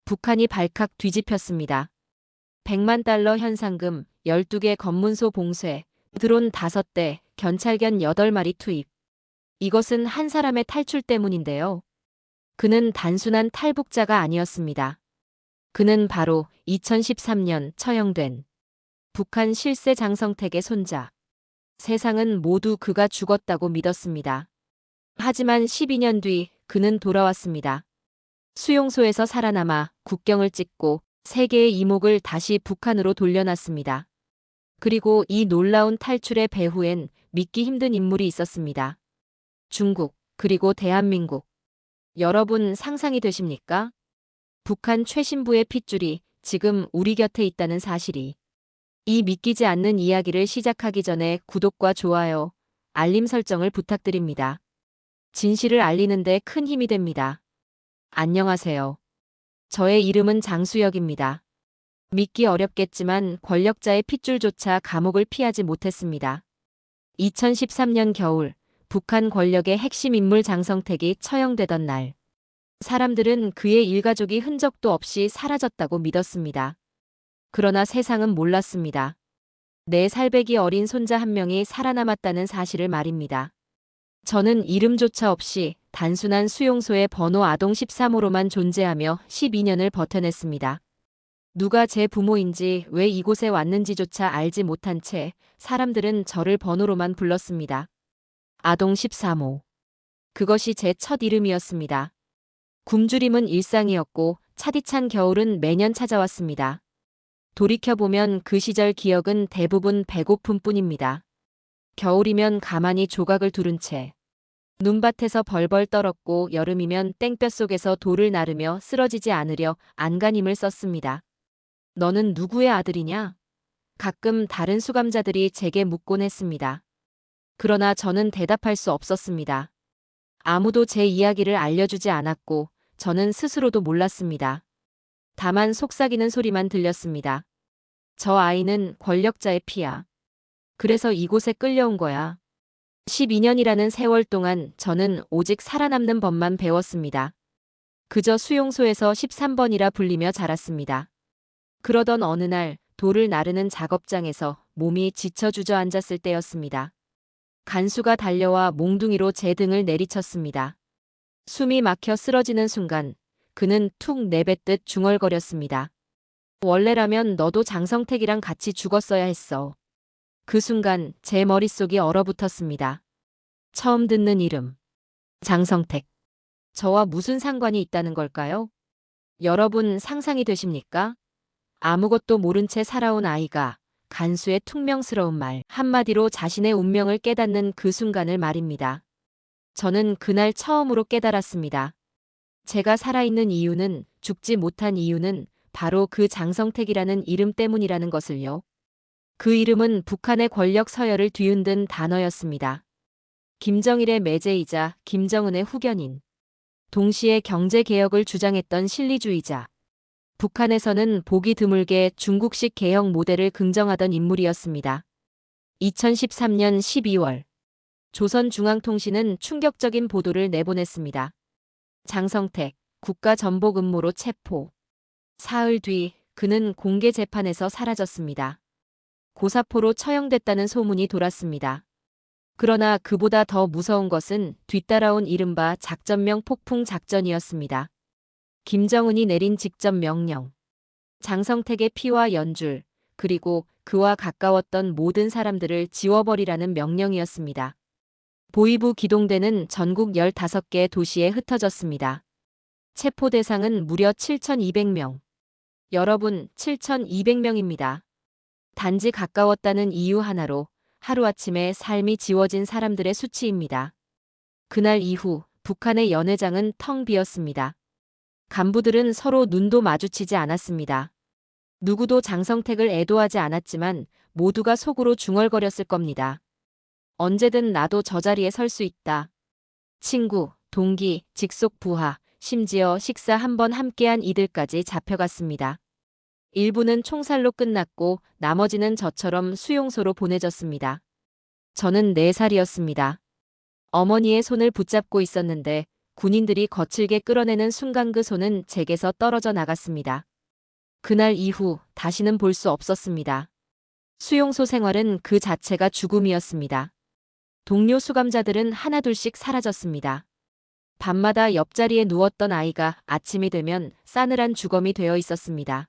북한이 발칵 뒤집혔습니다. 100만 달러 현상금, 12개 검문소 봉쇄, 드론 5대, 견찰견 8마리 투입. 이것은 한 사람의 탈출 때문인데요. 그는 단순한 탈북자가 아니었습니다. 그는 바로 2013년 처형된 북한 실세 장성택의 손자. 세상은 모두 그가 죽었다고 믿었습니다. 하지만 12년 뒤 그는 돌아왔습니다. 수용소에서 살아남아 국경을 찍고 세계의 이목을 다시 북한으로 돌려놨습니다. 그리고 이 놀라운 탈출의 배후엔 믿기 힘든 인물이 있었습니다. 중국, 그리고 대한민국. 여러분 상상이 되십니까? 북한 최신부의 핏줄이 지금 우리 곁에 있다는 사실이. 이 믿기지 않는 이야기를 시작하기 전에 구독과 좋아요, 알림 설정을 부탁드립니다. 진실을 알리는데 큰 힘이 됩니다. 안녕하세요. 저의 이름은 장수혁입니다. 믿기 어렵겠지만 권력자의 핏줄조차 감옥을 피하지 못했습니다. 2013년 겨울, 북한 권력의 핵심 인물 장성택이 처형되던 날. 사람들은 그의 일가족이 흔적도 없이 사라졌다고 믿었습니다. 그러나 세상은 몰랐습니다. 4살배기 어린 손자 한 명이 살아남았다는 사실을 말입니다. 저는 이름조차 없이 단순한 수용소의 번호 아동 13호로만 존재하며 12년을 버텨냈습니다. 누가 제 부모인지 왜 이곳에 왔는지조차 알지 못한 채 사람들은 저를 번호로만 불렀습니다. 아동 13호. 그것이 제 첫 이름이었습니다. 굶주림은 일상이었고 차디찬 겨울은 매년 찾아왔습니다. 돌이켜보면 그 시절 기억은 대부분 배고픔뿐입니다. 겨울이면 가만히 조각을 두른 채 눈밭에서 벌벌 떨었고 여름이면 땡볕속에서 돌을 나르며 쓰러지지 않으려 안간힘을 썼습니다. 너는 누구의 아들이냐? 가끔 다른 수감자들이 제게 묻곤 했습니다. 그러나 저는 대답할 수 없었습니다. 아무도 제 이야기를 알려주지 않았고 저는 스스로도 몰랐습니다. 다만 속삭이는 소리만 들렸습니다. 저 아이는 권력자의 피야. 그래서 이곳에 끌려온 거야. 12년이라는 세월 동안 저는 오직 살아남는 법만 배웠습니다. 그저 수용소에서 13번이라 불리며 자랐습니다. 그러던 어느 날 돌을 나르는 작업장에서 몸이 지쳐 주저앉았을 때였습니다. 간수가 달려와 몽둥이로 제 등을 내리쳤습니다. 숨이 막혀 쓰러지는 순간 그는 툭 내뱉듯 중얼거렸습니다. 원래라면 너도 장성택이랑 같이 죽었어야 했어. 그 순간 제 머릿속이 얼어붙었습니다. 처음 듣는 이름. 장성택. 저와 무슨 상관이 있다는 걸까요? 여러분 상상이 되십니까? 아무것도 모른 채 살아온 아이가 간수의 퉁명스러운 말 한마디로 자신의 운명을 깨닫는 그 순간을 말입니다. 저는 그날 처음으로 깨달았습니다. 제가 살아있는 이유는, 죽지 못한 이유는 바로 그 장성택이라는 이름 때문이라는 것을요. 그 이름은 북한의 권력 서열을 뒤흔든 단어였습니다. 김정일의 매제이자 김정은의 후견인. 동시에 경제개혁을 주장했던 실리주의자. 북한에서는 보기 드물게 중국식 개혁 모델을 긍정하던 인물이었습니다. 2013년 12월. 조선중앙통신은 충격적인 보도를 내보냈습니다. 장성택, 국가전복 음모로 체포. 사흘 뒤 그는 공개 재판에서 사라졌습니다. 고사포로 처형됐다는 소문이 돌았습니다. 그러나 그보다 더 무서운 것은 뒤따라온 이른바 작전명 폭풍 작전이었습니다. 김정은이 내린 직접 명령. 장성택의 피와 연줄, 그리고 그와 가까웠던 모든 사람들을 지워버리라는 명령이었습니다. 보위부 기동대는 전국 15개 도시에 흩어졌습니다. 체포 대상은 무려 7,200명. 여러분, 7,200명입니다. 단지 가까웠다는 이유 하나로 하루아침에 삶이 지워진 사람들의 수치입니다. 그날 이후 북한의 연회장은 텅 비었습니다. 간부들은 서로 눈도 마주치지 않았습니다. 누구도 장성택을 애도하지 않았지만 모두가 속으로 중얼거렸을 겁니다. 언제든 나도 저 자리에 설 수 있다. 친구, 동기, 직속 부하, 심지어 식사 한 번 함께한 이들까지 잡혀갔습니다. 일부는 총살로 끝났고 나머지는 저처럼 수용소로 보내졌습니다. 저는 4살이었습니다. 어머니의 손을 붙잡고 있었는데 군인들이 거칠게 끌어내는 순간 그 손은 제게서 떨어져 나갔습니다. 그날 이후 다시는 볼 수 없었습니다. 수용소 생활은 그 자체가 죽음이었습니다. 동료 수감자들은 하나둘씩 사라졌습니다. 밤마다 옆자리에 누웠던 아이가 아침이 되면 싸늘한 주검이 되어 있었습니다.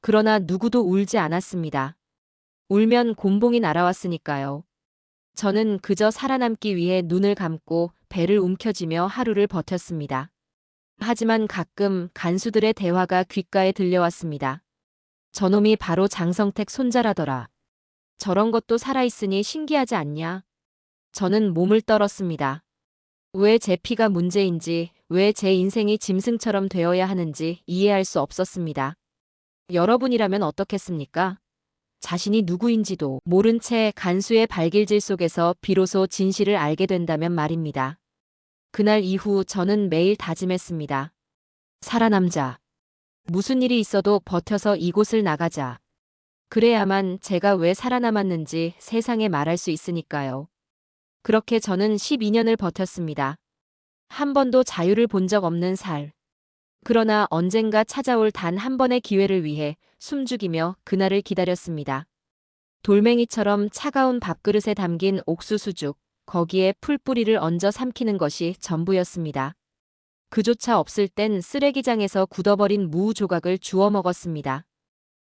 그러나 누구도 울지 않았습니다. 울면 곤봉이 날아왔으니까요. 저는 그저 살아남기 위해 눈을 감고 배를 움켜쥐며 하루를 버텼습니다. 하지만 가끔 간수들의 대화가 귓가에 들려왔습니다. 저놈이 바로 장성택 손자라더라. 저런 것도 살아있으니 신기하지 않냐? 저는 몸을 떨었습니다. 왜 제 피가 문제인지, 왜 제 인생이 짐승처럼 되어야 하는지 이해할 수 없었습니다. 여러분이라면 어떻겠습니까? 자신이 누구인지도 모른 채 간수의 발길질 속에서 비로소 진실을 알게 된다면 말입니다. 그날 이후 저는 매일 다짐했습니다. 살아남자. 무슨 일이 있어도 버텨서 이곳을 나가자. 그래야만 제가 왜 살아남았는지 세상에 말할 수 있으니까요. 그렇게 저는 12년을 버텼습니다. 한 번도 자유를 본 적 없는 살. 그러나 언젠가 찾아올 단 한 번의 기회를 위해 숨죽이며 그날을 기다렸습니다. 돌멩이처럼 차가운 밥그릇에 담긴 옥수수죽, 거기에 풀뿌리를 얹어 삼키는 것이 전부였습니다. 그조차 없을 땐 쓰레기장에서 굳어버린 무 조각을 주워 먹었습니다.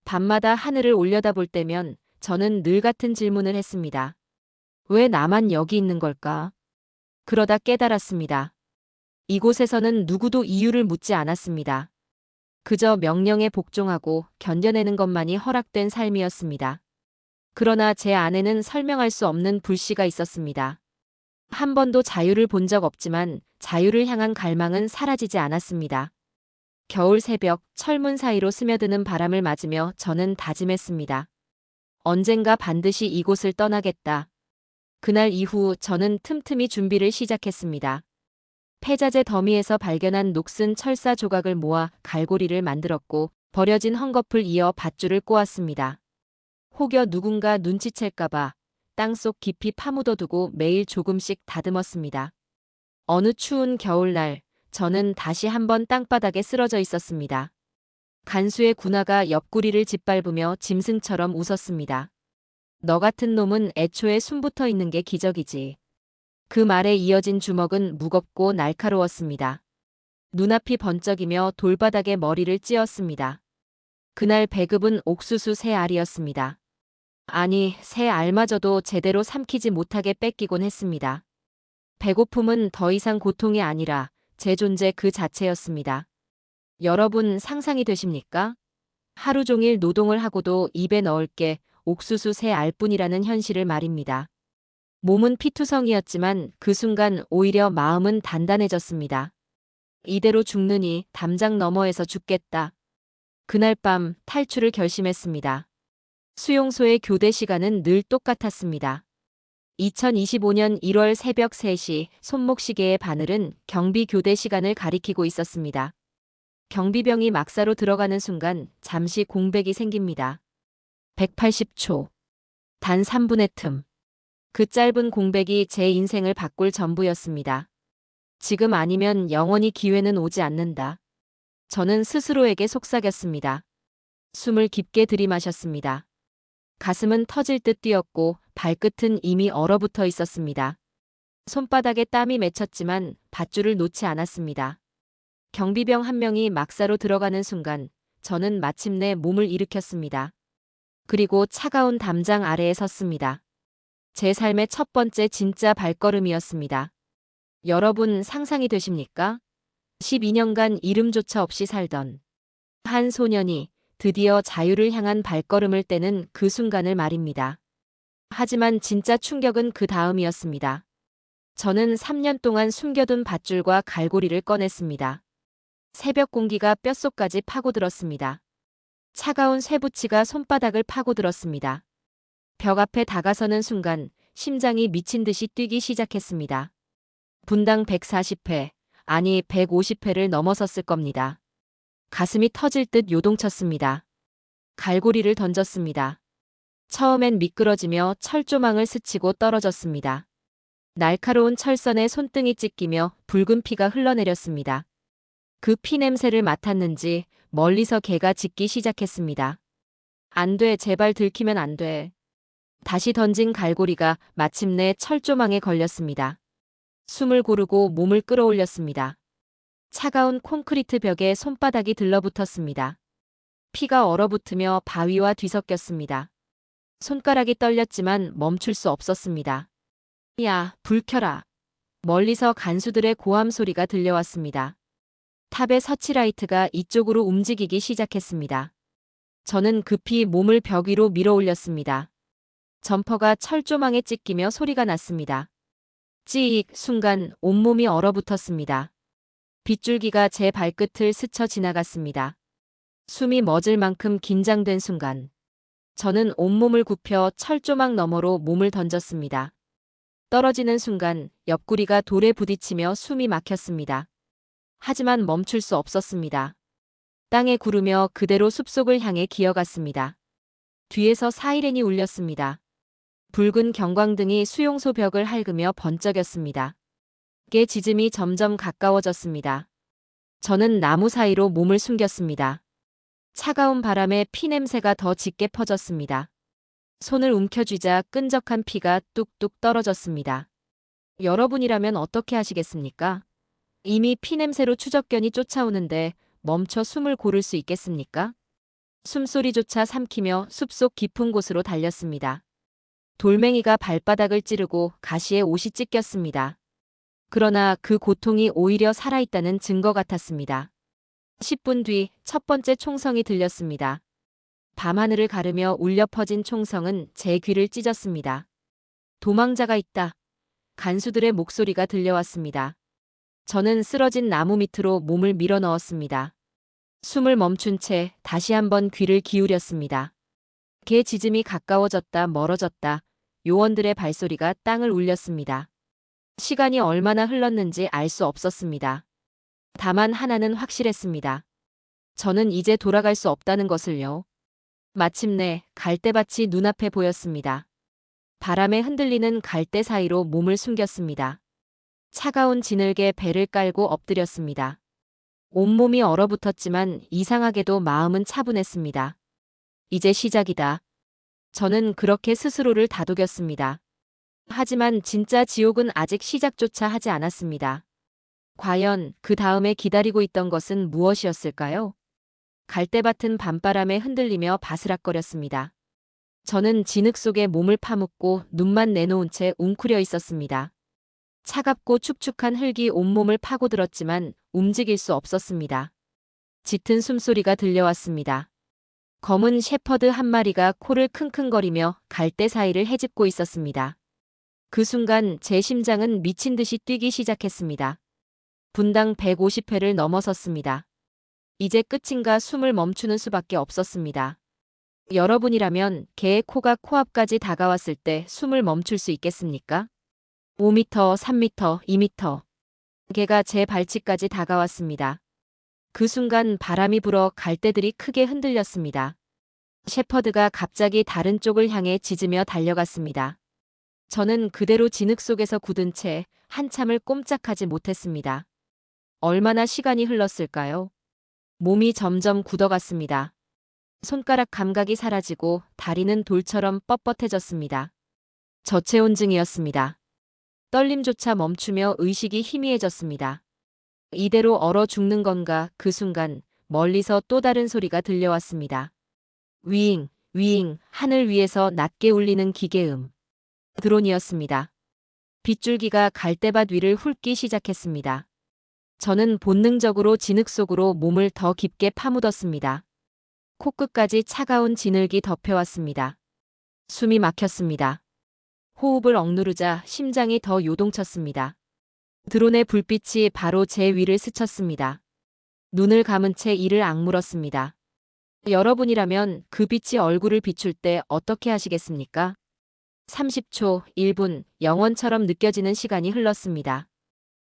밤마다 하늘을 올려다볼 때면 저는 늘 같은 질문을 했습니다. 왜 나만 여기 있는 걸까? 그러다 깨달았습니다. 이곳에서는 누구도 이유를 묻지 않았습니다. 그저 명령에 복종하고 견뎌내는 것만이 허락된 삶이었습니다. 그러나 제 안에는 설명할 수 없는 불씨가 있었습니다. 한 번도 자유를 본 적 없지만 자유를 향한 갈망은 사라지지 않았습니다. 겨울 새벽 철문 사이로 스며드는 바람을 맞으며 저는 다짐했습니다. 언젠가 반드시 이곳을 떠나겠다. 그날 이후 저는 틈틈이 준비를 시작했습니다. 폐자재 더미에서 발견한 녹슨 철사 조각을 모아 갈고리를 만들었고 버려진 헝겊을 이어 밧줄을 꼬았습니다. 혹여 누군가 눈치챌까봐 땅속 깊이 파묻어두고 매일 조금씩 다듬었습니다. 어느 추운 겨울날 저는 다시 한번 땅바닥에 쓰러져 있었습니다. 간수의 군화가 옆구리를 짓밟으며 짐승처럼 웃었습니다. 너 같은 놈은 애초에 숨붙어 있는 게 기적이지. 그 말에 이어진 주먹은 무겁고 날카로웠습니다. 눈앞이 번쩍이며 돌바닥에 머리를 찧었습니다. 그날 배급은 옥수수 세 알이었습니다. 아니, 새 알마저도 제대로 삼키지 못하게 뺏기곤 했습니다. 배고픔은 더 이상 고통이 아니라 제 존재 그 자체였습니다. 여러분 상상이 되십니까? 하루 종일 노동을 하고도 입에 넣을 게 옥수수 새 알뿐이라는 현실을 말입니다. 몸은 피투성이었지만 그 순간 오히려 마음은 단단해졌습니다. 이대로 죽느니 담장 너머에서 죽겠다. 그날 밤 탈출을 결심했습니다. 수용소의 교대 시간은 늘 똑같았습니다. 2025년 1월 새벽 3시 손목시계의 바늘은 경비 교대 시간을 가리키고 있었습니다. 경비병이 막사로 들어가는 순간 잠시 공백이 생깁니다. 180초. 단 3분의 틈. 그 짧은 공백이 제 인생을 바꿀 전부였습니다. 지금 아니면 영원히 기회는 오지 않는다. 저는 스스로에게 속삭였습니다. 숨을 깊게 들이마셨습니다. 가슴은 터질 듯 뛰었고 발끝은 이미 얼어붙어 있었습니다. 손바닥에 땀이 맺혔지만 밧줄을 놓지 않았습니다. 경비병 한 명이 막사로 들어가는 순간 저는 마침내 몸을 일으켰습니다. 그리고 차가운 담장 아래에 섰습니다. 제 삶의 첫 번째 진짜 발걸음이었습니다. 여러분 상상이 되십니까? 12년간 이름조차 없이 살던 한 소년이 드디어 자유를 향한 발걸음을 떼는 그 순간을 말입니다. 하지만 진짜 충격은 그 다음이었습니다. 저는 3년 동안 숨겨둔 밧줄과 갈고리를 꺼냈습니다. 새벽 공기가 뼛속까지 파고들었습니다. 차가운 쇠붙이가 손바닥을 파고들었습니다. 벽 앞에 다가서는 순간 심장이 미친 듯이 뛰기 시작했습니다. 분당 140회, 아니 150회를 넘어섰을 겁니다. 가슴이 터질 듯 요동쳤습니다. 갈고리를 던졌습니다. 처음엔 미끄러지며 철조망을 스치고 떨어졌습니다. 날카로운 철선에 손등이 찢기며 붉은 피가 흘러내렸습니다. 그 피 냄새를 맡았는지 멀리서 개가 짖기 시작했습니다. 안 돼, 제발 들키면 안 돼. 다시 던진 갈고리가 마침내 철조망에 걸렸습니다. 숨을 고르고 몸을 끌어올렸습니다. 차가운 콘크리트 벽에 손바닥이 들러붙었습니다. 피가 얼어붙으며 바위와 뒤섞였습니다. 손가락이 떨렸지만 멈출 수 없었습니다. 야, 불 켜라. 멀리서 간수들의 고함 소리가 들려왔습니다. 탑의 서치라이트가 이쪽으로 움직이기 시작했습니다. 저는 급히 몸을 벽 위로 밀어 올렸습니다. 점퍼가 철조망에 찢기며 소리가 났습니다. 찌익 순간 온몸이 얼어붙었습니다. 빗줄기가 제 발끝을 스쳐 지나갔습니다. 숨이 멎을 만큼 긴장된 순간 저는 온몸을 굽혀 철조망 너머로 몸을 던졌습니다. 떨어지는 순간 옆구리가 돌에 부딪히며 숨이 막혔습니다. 하지만 멈출 수 없었습니다. 땅에 구르며 그대로 숲속을 향해 기어갔습니다. 뒤에서 사이렌이 울렸습니다. 붉은 경광등이 수용소 벽을 핥으며 번쩍였습니다. 깨 짖음이 점점 가까워졌습니다. 저는 나무 사이로 몸을 숨겼습니다. 차가운 바람에 피 냄새가 더 짙게 퍼졌습니다. 손을 움켜쥐자 끈적한 피가 뚝뚝 떨어졌습니다. 여러분이라면 어떻게 하시겠습니까? 이미 피 냄새로 추적견이 쫓아오는데 멈춰 숨을 고를 수 있겠습니까? 숨소리조차 삼키며 숲속 깊은 곳으로 달렸습니다. 돌멩이가 발바닥을 찌르고 가시에 옷이 찢겼습니다. 그러나 그 고통이 오히려 살아있다는 증거 같았습니다. 10분 뒤 첫 번째 총성이 들렸습니다. 밤하늘을 가르며 울려 퍼진 총성은 제 귀를 찢었습니다. 도망자가 있다. 간수들의 목소리가 들려왔습니다. 저는 쓰러진 나무 밑으로 몸을 밀어 넣었습니다. 숨을 멈춘 채 다시 한번 귀를 기울였습니다. 개 짖음이 가까워졌다 멀어졌다. 요원들의 발소리가 땅을 울렸습니다. 시간이 얼마나 흘렀는지 알 수 없었습니다. 다만 하나는 확실했습니다. 저는 이제 돌아갈 수 없다는 것을요. 마침내 갈대밭이 눈앞에 보였습니다. 바람에 흔들리는 갈대 사이로 몸을 숨겼습니다. 차가운 진흙에 배를 깔고 엎드렸습니다. 온몸이 얼어붙었지만 이상하게도 마음은 차분했습니다. 이제 시작이다. 저는 그렇게 스스로를 다독였습니다. 하지만 진짜 지옥은 아직 시작조차 하지 않았습니다. 과연 그 다음에 기다리고 있던 것은 무엇이었을까요? 갈대밭은 밤바람에 흔들리며 바스락거렸습니다. 저는 진흙 속에 몸을 파묻고 눈만 내놓은 채 웅크려 있었습니다. 차갑고 축축한 흙이 온몸을 파고들었지만 움직일 수 없었습니다. 짙은 숨소리가 들려왔습니다. 검은 셰퍼드 한 마리가 코를 킁킁거리며 갈대 사이를 헤집고 있었습니다. 그 순간 제 심장은 미친 듯이 뛰기 시작했습니다. 분당 150회를 넘어섰습니다. 이제 끝인가 숨을 멈추는 수밖에 없었습니다. 여러분이라면 개의 코가 코앞까지 다가왔을 때 숨을 멈출 수 있겠습니까? 5m, 3m, 2m. 개가 제 발치까지 다가왔습니다. 그 순간 바람이 불어 갈대들이 크게 흔들렸습니다. 셰퍼드가 갑자기 다른 쪽을 향해 짖으며 달려갔습니다. 저는 그대로 진흙 속에서 굳은 채 한참을 꼼짝하지 못했습니다. 얼마나 시간이 흘렀을까요? 몸이 점점 굳어갔습니다. 손가락 감각이 사라지고 다리는 돌처럼 뻣뻣해졌습니다. 저체온증이었습니다. 떨림조차 멈추며 의식이 희미해졌습니다. 이대로 얼어 죽는 건가. 그 순간 멀리서 또 다른 소리가 들려왔습니다. 위잉, 위잉, 하늘 위에서 낮게 울리는 기계음. 드론이었습니다. 빗줄기가 갈대밭 위를 훑기 시작했습니다. 저는 본능적으로 진흙 속으로 몸을 더 깊게 파묻었습니다. 코끝까지 차가운 진흙이 덮여왔습니다. 숨이 막혔습니다. 호흡을 억누르자 심장이 더 요동쳤습니다. 드론의 불빛이 바로 제 위를 스쳤습니다. 눈을 감은 채 이를 악물었습니다. 여러분이라면 그 빛이 얼굴을 비출 때 어떻게 하시겠습니까? 30초, 1분, 영원처럼 느껴지는 시간이 흘렀습니다.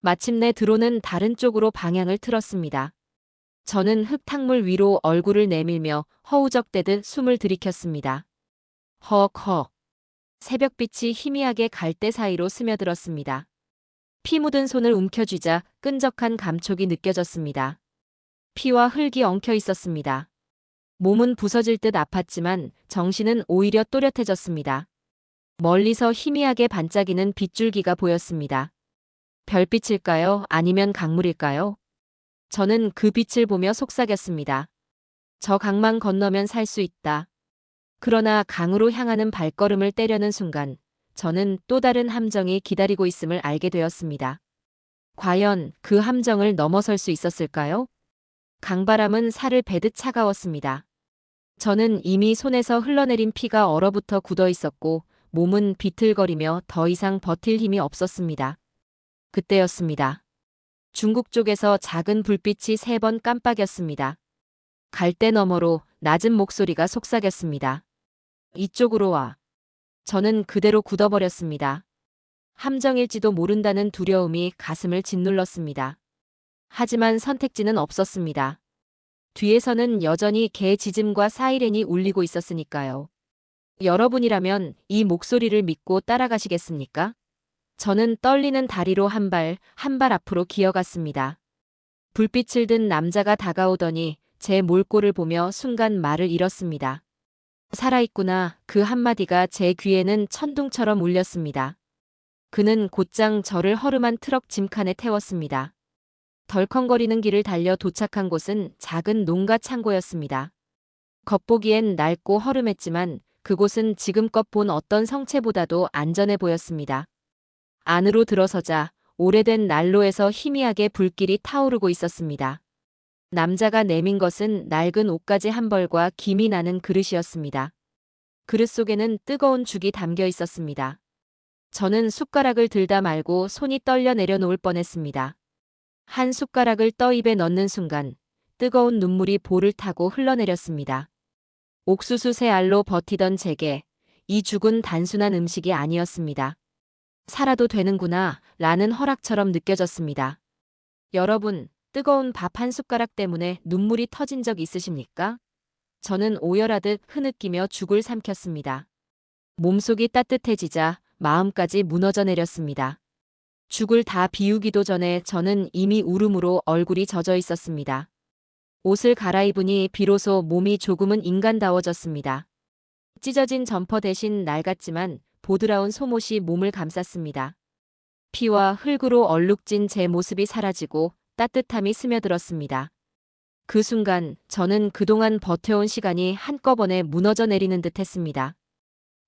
마침내 드론은 다른 쪽으로 방향을 틀었습니다. 저는 흙탕물 위로 얼굴을 내밀며 허우적대듯 숨을 들이켰습니다. 헉헉. 새벽빛이 희미하게 갈대 사이로 스며들었습니다. 피 묻은 손을 움켜쥐자 끈적한 감촉이 느껴졌습니다. 피와 흙이 엉켜 있었습니다. 몸은 부서질 듯 아팠지만 정신은 오히려 또렷해졌습니다. 멀리서 희미하게 반짝이는 빗줄기가 보였습니다. 별빛일까요? 아니면 강물일까요? 저는 그 빛을 보며 속삭였습니다. 저 강만 건너면 살 수 있다. 그러나 강으로 향하는 발걸음을 떼려는 순간 저는 또 다른 함정이 기다리고 있음을 알게 되었습니다. 과연 그 함정을 넘어설 수 있었을까요? 강바람은 살을 베듯 차가웠습니다. 저는 이미 손에서 흘러내린 피가 얼어붙어 굳어 있었고 몸은 비틀거리며 더 이상 버틸 힘이 없었습니다. 그때였습니다. 중국 쪽에서 작은 불빛이 3번 깜빡였습니다. 갈대 너머로 낮은 목소리가 속삭였습니다. 이쪽으로 와. 저는 그대로 굳어버렸습니다. 함정일지도 모른다는 두려움이 가슴을 짓눌렀습니다. 하지만 선택지는 없었습니다. 뒤에서는 여전히 개 짖음과 사이렌이 울리고 있었으니까요. 여러분이라면 이 목소리를 믿고 따라가시겠습니까? 저는 떨리는 다리로 한 발 앞으로 기어갔습니다. 불빛을 든 남자가 다가오더니 제 몰골을 보며 순간 말을 잃었습니다. 살아있구나. 그 한마디가 제 귀에는 천둥처럼 울렸습니다. 그는 곧장 저를 허름한 트럭 짐칸에 태웠습니다. 덜컹거리는 길을 달려 도착한 곳은 작은 농가 창고였습니다. 겉보기엔 낡고 허름했지만 그곳은 지금껏 본 어떤 성체보다도 안전해 보였습니다. 안으로 들어서자 오래된 난로에서 희미하게 불길이 타오르고 있었습니다. 남자가 내민 것은 낡은 옷가지 한 벌과 김이 나는 그릇이었습니다. 그릇 속에는 뜨거운 죽이 담겨 있었습니다. 저는 숟가락을 들다 말고 손이 떨려 내려놓을 뻔했습니다. 한 숟가락을 떠 입에 넣는 순간 뜨거운 눈물이 볼을 타고 흘러내렸습니다. 옥수수 새 알로 버티던 제게 이 죽은 단순한 음식이 아니었습니다. 살아도 되는구나 라는 허락처럼 느껴졌습니다. 여러분, 뜨거운 밥 한 숟가락 때문에 눈물이 터진 적 있으십니까? 저는 오열하듯 흐느끼며 죽을 삼켰습니다. 몸속이 따뜻해지자 마음까지 무너져 내렸습니다. 죽을 다 비우기도 전에 저는 이미 울음으로 얼굴이 젖어 있었습니다. 옷을 갈아입으니 비로소 몸이 조금은 인간다워졌습니다. 찢어진 점퍼 대신 낡았지만 보드라운 속옷이 몸을 감쌌습니다. 피와 흙으로 얼룩진 제 모습이 사라지고 따뜻함이 스며들었습니다. 그 순간 저는 그동안 버텨온 시간이 한꺼번에 무너져 내리는 듯 했습니다.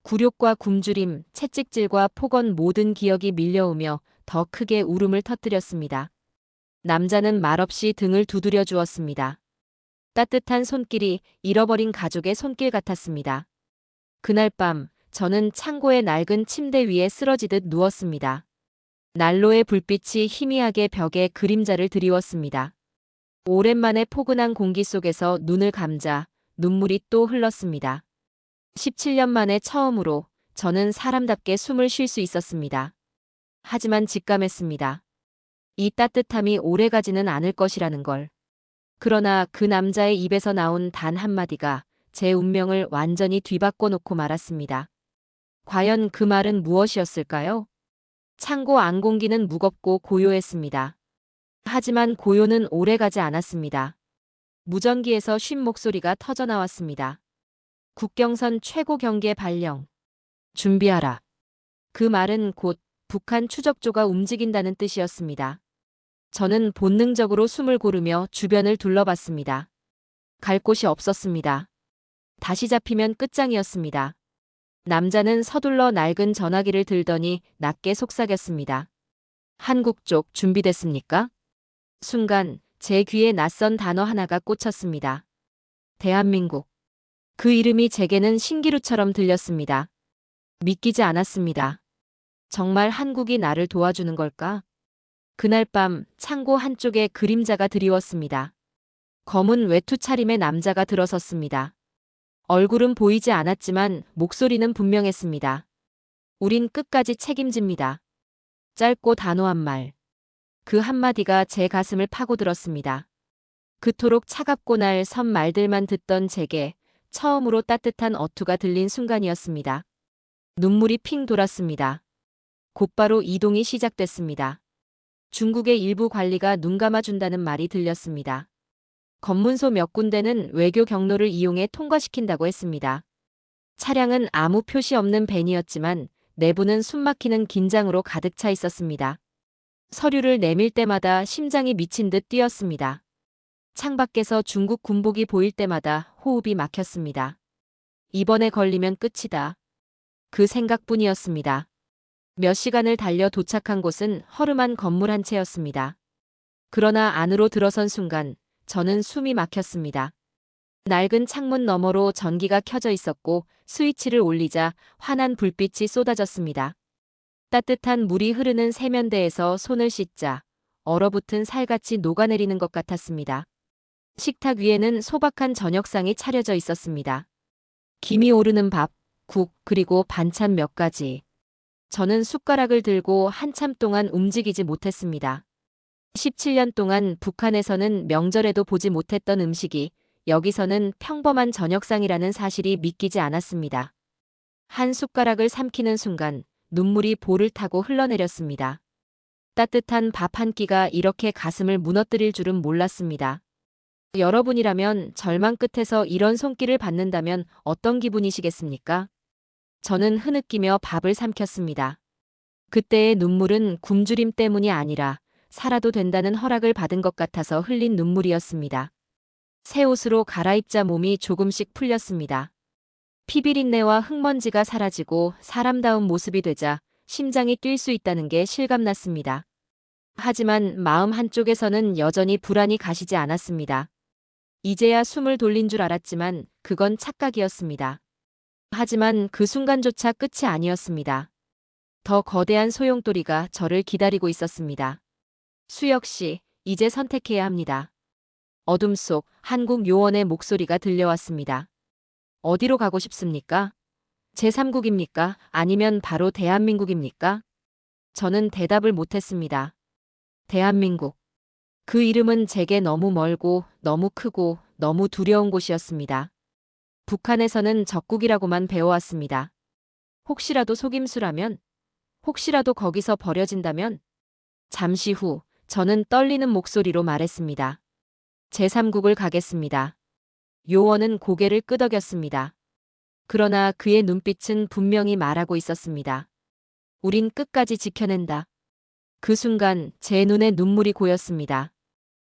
굴욕과 굶주림, 채찍질과 폭언 모든 기억이 밀려오며 더 크게 울음을 터뜨렸습니다. 남자는 말없이 등을 두드려 주었습니다. 따뜻한 손길이 잃어버린 가족의 손길 같았습니다. 그날 밤 저는 창고의 낡은 침대 위에 쓰러지듯 누웠습니다. 난로의 불빛이 희미하게 벽에 그림자를 드리웠습니다. 오랜만에 포근한 공기 속에서 눈을 감자 눈물이 또 흘렀습니다. 17년 만에 처음으로 저는 사람답게 숨을 쉴 수 있었습니다. 하지만 직감했습니다. 이 따뜻함이 오래가지는 않을 것이라는 걸. 그러나 그 남자의 입에서 나온 단 한마디가 제 운명을 완전히 뒤바꿔 놓고 말았습니다. 과연 그 말은 무엇이었을까요? 창고 안 공기는 무겁고 고요했습니다. 하지만 고요는 오래가지 않았습니다. 무전기에서 쉰 목소리가 터져나왔습니다. 국경선 최고 경계 발령. 준비하라. 그 말은 곧 북한 추적조가 움직인다는 뜻이었습니다. 저는 본능적으로 숨을 고르며 주변을 둘러봤습니다. 갈 곳이 없었습니다. 다시 잡히면 끝장이었습니다. 남자는 서둘러 낡은 전화기를 들더니 낮게 속삭였습니다. 한국 쪽 준비됐습니까? 순간 제 귀에 낯선 단어 하나가 꽂혔습니다. 대한민국. 그 이름이 제게는 신기루처럼 들렸습니다. 믿기지 않았습니다. 정말 한국이 나를 도와주는 걸까? 그날 밤 창고 한쪽에 그림자가 드리웠습니다. 검은 외투 차림의 남자가 들어섰습니다. 얼굴은 보이지 않았지만 목소리는 분명했습니다. 우린 끝까지 책임집니다. 짧고 단호한 말. 그 한마디가 제 가슴을 파고들었습니다. 그토록 차갑고 날 선 말들만 듣던 제게 처음으로 따뜻한 어투가 들린 순간이었습니다. 눈물이 핑 돌았습니다. 곧바로 이동이 시작됐습니다. 중국의 일부 관리가 눈 감아준다는 말이 들렸습니다. 검문소 몇 군데는 외교 경로를 이용해 통과시킨다고 했습니다. 차량은 아무 표시 없는 밴이었지만 내부는 숨막히는 긴장으로 가득 차 있었습니다. 서류를 내밀 때마다 심장이 미친 듯 뛰었습니다. 창밖에서 중국 군복이 보일 때마다 호흡이 막혔습니다. 이번에 걸리면 끝이다. 그 생각뿐이었습니다. 몇 시간을 달려 도착한 곳은 허름한 건물 한 채였습니다. 그러나 안으로 들어선 순간 저는 숨이 막혔습니다. 낡은 창문 너머로 전기가 켜져 있었고 스위치를 올리자 환한 불빛이 쏟아졌습니다. 따뜻한 물이 흐르는 세면대에서 손을 씻자 얼어붙은 살같이 녹아내리는 것 같았습니다. 식탁 위에는 소박한 저녁상이 차려져 있었습니다. 김이 오르는 밥, 국, 그리고 반찬 몇 가지. 저는 숟가락을 들고 한참 동안 움직이지 못했습니다. 17년 동안 북한에서는 명절에도 보지 못했던 음식이 여기서는 평범한 저녁상이라는 사실이 믿기지 않았습니다. 한 숟가락을 삼키는 순간 눈물이 볼을 타고 흘러내렸습니다. 따뜻한 밥 한 끼가 이렇게 가슴을 무너뜨릴 줄은 몰랐습니다. 여러분이라면 절망 끝에서 이런 손길을 받는다면 어떤 기분이시겠습니까? 저는 흐느끼며 밥을 삼켰습니다. 그때의 눈물은 굶주림 때문이 아니라 살아도 된다는 허락을 받은 것 같아서 흘린 눈물이었습니다. 새 옷으로 갈아입자 몸이 조금씩 풀렸습니다. 피비린내와 흙먼지가 사라지고 사람다운 모습이 되자 심장이 뛸 수 있다는 게 실감났습니다. 하지만 마음 한쪽에서는 여전히 불안이 가시지 않았습니다. 이제야 숨을 돌린 줄 알았지만 그건 착각이었습니다. 하지만 그 순간조차 끝이 아니었습니다. 더 거대한 소용돌이가 저를 기다리고 있었습니다. 수혁 씨, 이제 선택해야 합니다. 어둠 속 한국 요원의 목소리가 들려왔습니다. 어디로 가고 싶습니까? 제3국입니까? 아니면 바로 대한민국입니까? 저는 대답을 못했습니다. 대한민국. 그 이름은 제게 너무 멀고 너무 크고 너무 두려운 곳이었습니다. 북한에서는 적국이라고만 배워왔습니다. 혹시라도 속임수라면? 혹시라도 거기서 버려진다면? 잠시 후 저는 떨리는 목소리로 말했습니다. 제3국을 가겠습니다. 요원은 고개를 끄덕였습니다. 그러나 그의 눈빛은 분명히 말하고 있었습니다. 우린 끝까지 지켜낸다. 그 순간 제 눈에 눈물이 고였습니다.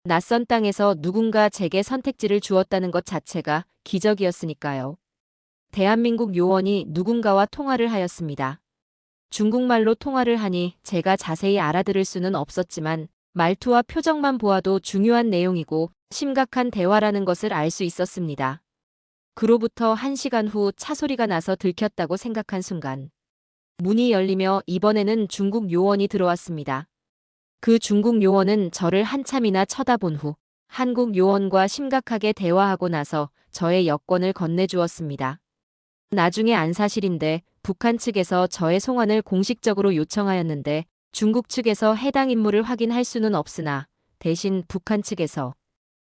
낯선 땅에서 누군가 제게 선택지를 주었다는 것 자체가 기적이었으니까요. 대한민국 요원이 누군가와 통화를 하였습니다. 중국말로 통화를 하니 제가 자세히 알아들을 수는 없었지만 말투와 표정만 보아도 중요한 내용이고 심각한 대화라는 것을 알 수 있었습니다. 그로부터 1시간 후 차소리가 나서 들켰다고 생각한 순간 문이 열리며 이번에는 중국 요원이 들어왔습니다. 그 중국 요원은 저를 한참이나 쳐다본 후 한국 요원과 심각하게 대화하고 나서 저의 여권을 건네주었습니다. 나중에 안 사실인데 북한 측에서 저의 송환을 공식적으로 요청하였는데 중국 측에서 해당 인물을 확인할 수는 없으나 대신 북한 측에서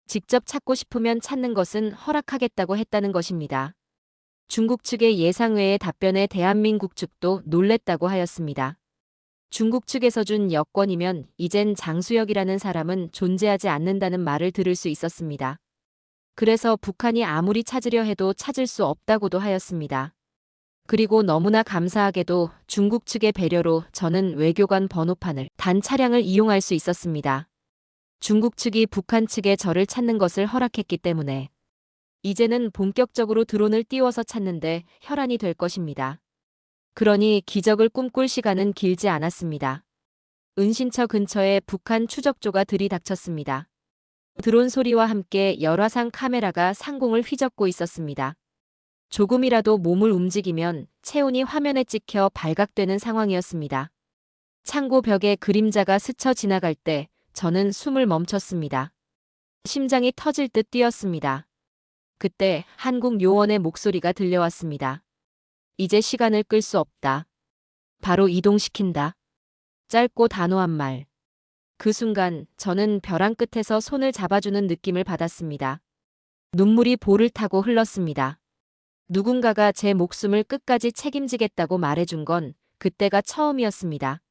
직접 찾고 싶으면 찾는 것은 허락하겠다고 했다는 것입니다. 중국 측의 예상 외의 답변에 대한민국 측도 놀랬다고 하였습니다. 중국 측에서 준 여권이면 이젠 장수혁이라는 사람은 존재하지 않는다는 말을 들을 수 있었습니다. 그래서 북한이 아무리 찾으려 해도 찾을 수 없다고도 하였습니다. 그리고 너무나 감사하게도 중국 측의 배려로 저는 외교관 번호판을 단 차량을 이용할 수 있었습니다. 중국 측이 북한 측에 저를 찾는 것을 허락했기 때문에 이제는 본격적으로 드론을 띄워서 찾는데 혈안이 될 것입니다. 그러니 기적을 꿈꿀 시간은 길지 않았습니다. 은신처 근처에 북한 추적조가 들이닥쳤습니다. 드론 소리와 함께 열화상 카메라가 상공을 휘젓고 있었습니다. 조금이라도 몸을 움직이면 체온이 화면에 찍혀 발각되는 상황이었습니다. 창고 벽에 그림자가 스쳐 지나갈 때 저는 숨을 멈췄습니다. 심장이 터질 듯 뛰었습니다. 그때 한국 요원의 목소리가 들려왔습니다. 이제 시간을 끌 수 없다. 바로 이동시킨다. 짧고 단호한 말. 그 순간 저는 벼랑 끝에서 손을 잡아주는 느낌을 받았습니다. 눈물이 볼을 타고 흘렀습니다. 누군가가 제 목숨을 끝까지 책임지겠다고 말해준 건 그때가 처음이었습니다.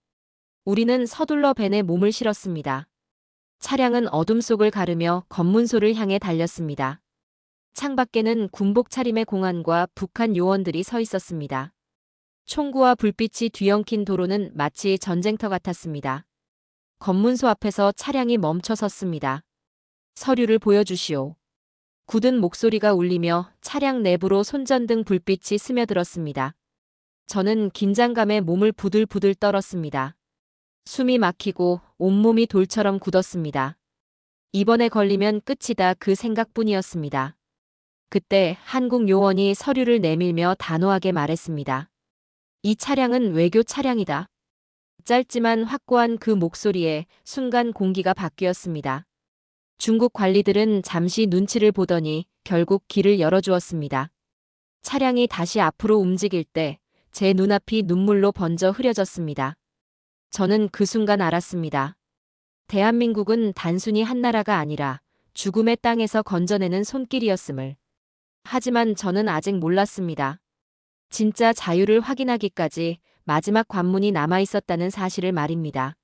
우리는 서둘러 벤에 몸을 실었습니다. 차량은 어둠 속을 가르며 검문소를 향해 달렸습니다. 창밖에는 군복 차림의 공안과 북한 요원들이 서 있었습니다. 총구와 불빛이 뒤엉킨 도로는 마치 전쟁터 같았습니다. 검문소 앞에서 차량이 멈춰 섰습니다. 서류를 보여주시오. 굳은 목소리가 울리며 차량 내부로 손전등 불빛이 스며들었습니다. 저는 긴장감에 몸을 부들부들 떨었습니다. 숨이 막히고 온몸이 돌처럼 굳었습니다. 이번에 걸리면 끝이다 그 생각뿐이었습니다. 그때 한국 요원이 서류를 내밀며 단호하게 말했습니다. 이 차량은 외교 차량이다. 짧지만 확고한 그 목소리에 순간 공기가 바뀌었습니다. 중국 관리들은 잠시 눈치를 보더니 결국 길을 열어주었습니다. 차량이 다시 앞으로 움직일 때 제 눈앞이 눈물로 번져 흐려졌습니다. 저는 그 순간 알았습니다. 대한민국은 단순히 한 나라가 아니라 죽음의 땅에서 건져내는 손길이었음을. 하지만 저는 아직 몰랐습니다. 진짜 자유를 확인하기까지 마지막 관문이 남아있었다는 사실을 말입니다.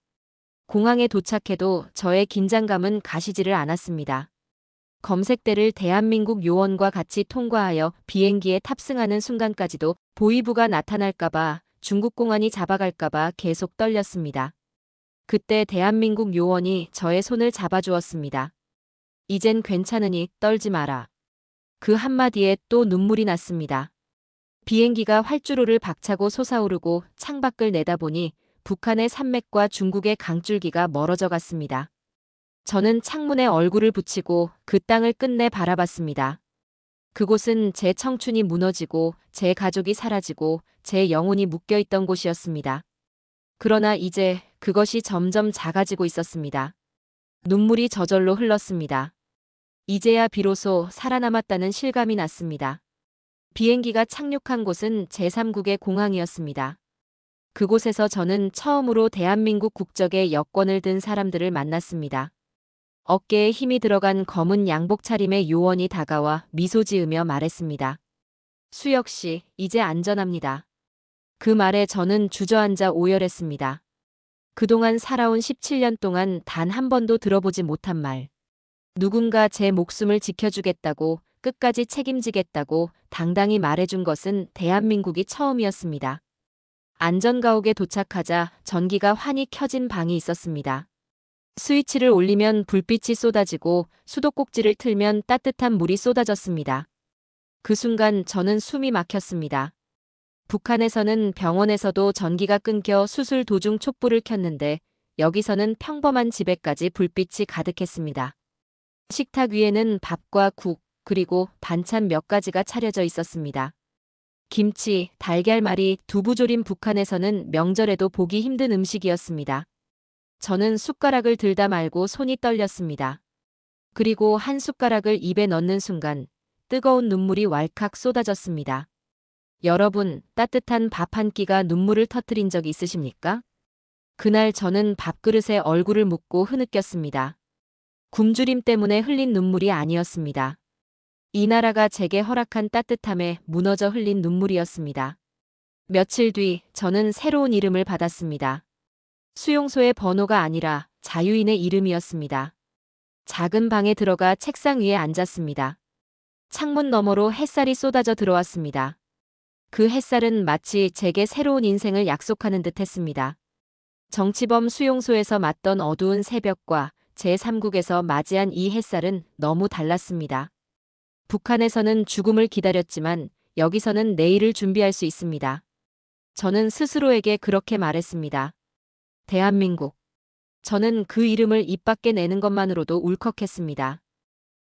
공항에 도착해도 저의 긴장감은 가시지를 않았습니다. 검색대를 대한민국 요원과 같이 통과하여 비행기에 탑승하는 순간까지도 보위부가 나타날까봐 중국 공안이 잡아갈까봐 계속 떨렸습니다. 그때 대한민국 요원이 저의 손을 잡아주었습니다. 이젠 괜찮으니 떨지 마라. 그 한마디에 또 눈물이 났습니다. 비행기가 활주로를 박차고 솟아오르고 창밖을 내다보니 북한의 산맥과 중국의 강줄기가 멀어져 갔습니다. 저는 창문에 얼굴을 붙이고 그 땅을 끝내 바라봤습니다. 그곳은 제 청춘이 무너지고 제 가족이 사라지고 제 영혼이 묶여있던 곳이었습니다. 그러나 이제 그것이 점점 작아지고 있었습니다. 눈물이 저절로 흘렀습니다. 이제야 비로소 살아남았다는 실감이 났습니다. 비행기가 착륙한 곳은 제3국의 공항이었습니다. 그곳에서 저는 처음으로 대한민국 국적의 여권을 든 사람들을 만났습니다. 어깨에 힘이 들어간 검은 양복 차림의 요원이 다가와 미소 지으며 말했습니다. 수혁 씨, 이제 안전합니다. 그 말에 저는 주저앉아 오열했습니다. 그동안 살아온 17년 동안 단 한 번도 들어보지 못한 말. 누군가 제 목숨을 지켜주겠다고, 끝까지 책임지겠다고 당당히 말해준 것은 대한민국이 처음이었습니다. 안전가옥에 도착하자 전기가 환히 켜진 방이 있었습니다. 스위치를 올리면 불빛이 쏟아지고 수도꼭지를 틀면 따뜻한 물이 쏟아졌습니다. 그 순간 저는 숨이 막혔습니다. 북한에서는 병원에서도 전기가 끊겨 수술 도중 촛불을 켰는데 여기서는 평범한 집에까지 불빛이 가득했습니다. 식탁 위에는 밥과 국, 그리고 반찬 몇 가지가 차려져 있었습니다. 김치, 달걀말이, 두부조림 북한에서는 명절에도 보기 힘든 음식이었습니다. 저는 숟가락을 들다 말고 손이 떨렸습니다. 그리고 한 숟가락을 입에 넣는 순간 뜨거운 눈물이 왈칵 쏟아졌습니다. 여러분, 따뜻한 밥 한 끼가 눈물을 터뜨린 적 있으십니까? 그날 저는 밥그릇에 얼굴을 묻고 흐느꼈습니다. 굶주림 때문에 흘린 눈물이 아니었습니다. 이 나라가 제게 허락한 따뜻함에 무너져 흘린 눈물이었습니다. 며칠 뒤 저는 새로운 이름을 받았습니다. 수용소의 번호가 아니라 자유인의 이름이었습니다. 작은 방에 들어가 책상 위에 앉았습니다. 창문 너머로 햇살이 쏟아져 들어왔습니다. 그 햇살은 마치 제게 새로운 인생을 약속하는 듯 했습니다. 정치범 수용소에서 맞던 어두운 새벽과 제3국에서 맞이한 이 햇살은 너무 달랐습니다. 북한에서는 죽음을 기다렸지만 여기서는 내일을 준비할 수 있습니다. 저는 스스로에게 그렇게 말했습니다. 대한민국. 저는 그 이름을 입 밖에 내는 것만으로도 울컥했습니다.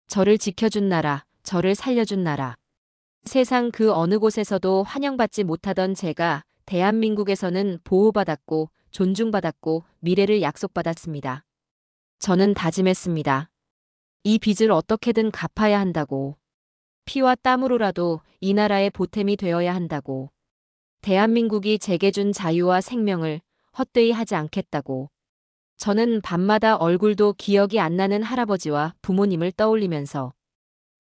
저를 지켜준 나라, 저를 살려준 나라. 세상 그 어느 곳에서도 환영받지 못하던 제가 대한민국에서는 보호받았고 존중받았고 미래를 약속받았습니다. 저는 다짐했습니다. 이 빚을 어떻게든 갚아야 한다고. 피와 땀으로라도 이 나라의 보탬이 되어야 한다고. 대한민국이 제게 준 자유와 생명을 헛되이 하지 않겠다고. 저는 밤마다 얼굴도 기억이 안 나는 할아버지와 부모님을 떠올리면서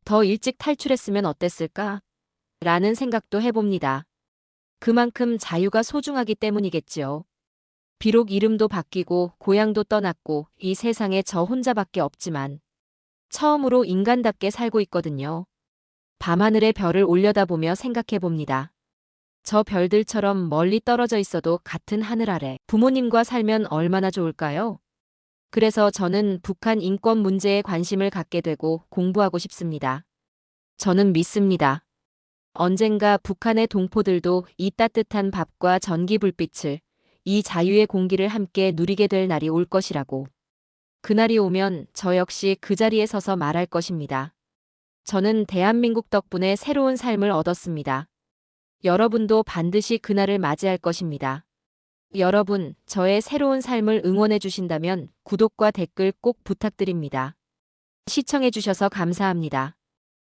더 일찍 탈출했으면 어땠을까? 라는 생각도 해봅니다. 그만큼 자유가 소중하기 때문이겠지요. 비록 이름도 바뀌고 고향도 떠났고 이 세상에 저 혼자밖에 없지만 처음으로 인간답게 살고 있거든요. 밤하늘의 별을 올려다보며 생각해봅니다. 저 별들처럼 멀리 떨어져 있어도 같은 하늘 아래 부모님과 살면 얼마나 좋을까요? 그래서 저는 북한 인권 문제에 관심을 갖게 되고 공부하고 싶습니다. 저는 믿습니다. 언젠가 북한의 동포들도 이 따뜻한 밥과 전기 불빛을, 이 자유의 공기를 함께 누리게 될 날이 올 것이라고. 그날이 오면 저 역시 그 자리에 서서 말할 것입니다. 저는 대한민국 덕분에 새로운 삶을 얻었습니다. 여러분도 반드시 그날을 맞이할 것입니다. 여러분, 저의 새로운 삶을 응원해 주신다면 구독과 댓글 꼭 부탁드립니다. 시청해 주셔서 감사합니다.